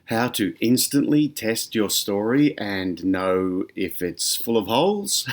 How to instantly test your story and know if it's full of holes,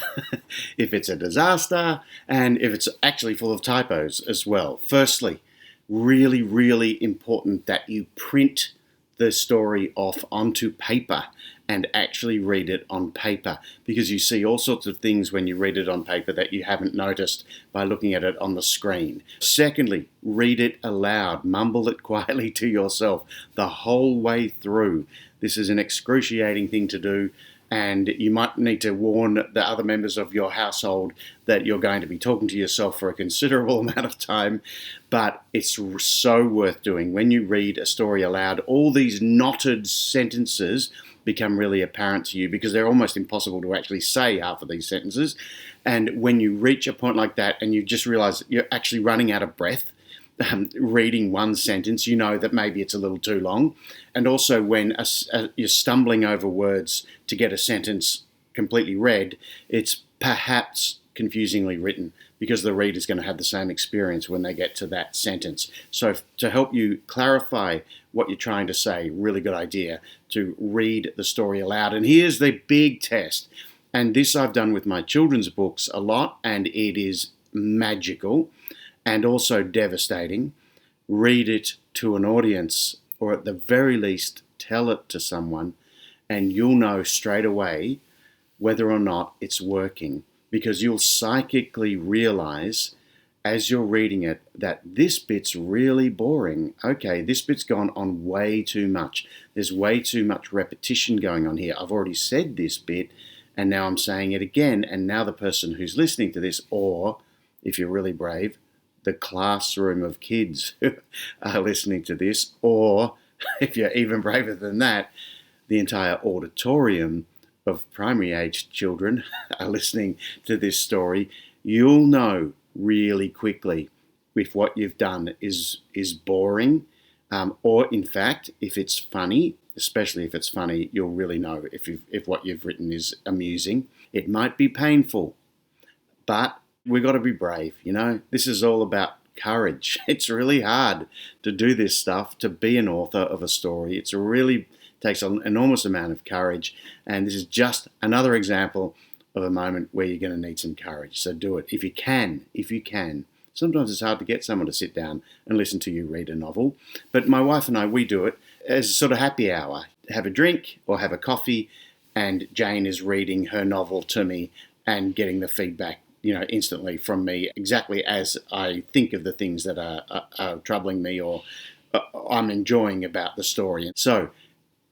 if it's a disaster, and if it's actually full of typos as well. Firstly, really, really important that you print the story off onto paper and actually read it on paper, because you see all sorts of things when you read it on paper that you haven't noticed by looking at it on the screen. Secondly, read it aloud. Mumble it quietly to yourself the whole way through. This is an excruciating thing to do, and you might need to warn the other members of your household that you're going to be talking to yourself for a considerable amount of time, but it's so worth doing. When you read a story aloud, all these knotted sentences become really apparent to you because they're almost impossible to actually say half of these sentences. And when you reach a point like that and you just realize you're actually running out of breath, reading one sentence, you know that maybe it's a little too long. And also when you're stumbling over words to get a sentence completely read, it's perhaps confusingly written because the reader's going to have the same experience when they get to that sentence. So to help you clarify what you're trying to say, really good idea to read the story aloud. And here's the big test. And this I've done with my children's books a lot, and it is magical and also devastating. Read it to an audience, or at the very least, tell it to someone, and you'll know straight away whether or not it's working, because you'll psychically realize as you're reading it that this bit's really boring. Okay, this bit's gone on way too much. There's way too much repetition going on here. I've already said this bit, and now I'm saying it again, and now the person who's listening to this, or if you're really brave, the classroom of kids who are listening to this, or if you're even braver than that, the entire auditorium of primary aged children are listening to this story, you'll know really quickly if what you've done is boring, or in fact, if it's funny. Especially if it's funny, you'll really know if what you've written is amusing. It might be painful, but we've got to be brave, you know. This is all about courage. It's really hard to do this stuff, to be an author of a story. It really takes an enormous amount of courage, and this is just another example of a moment where you're going to need some courage. So do it if you can. Sometimes it's hard to get someone to sit down and listen to you read a novel, but my wife and I, we do it as a sort of happy hour. Have a drink or have a coffee, and Jane is reading her novel to me and getting the feedback, instantly from me, exactly as I think of the things that are troubling me or I'm enjoying about the story. So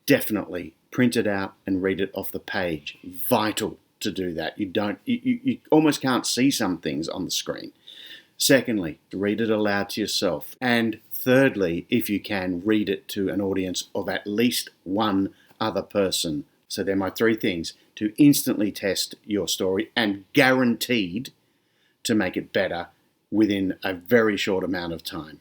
definitely print it out and read it off the page. Vital to do that. You almost can't see some things on the screen. Secondly, read it aloud to yourself. And thirdly, if you can, read it to an audience of at least one other person. So they're my three things to instantly test your story and guaranteed to make it better within a very short amount of time.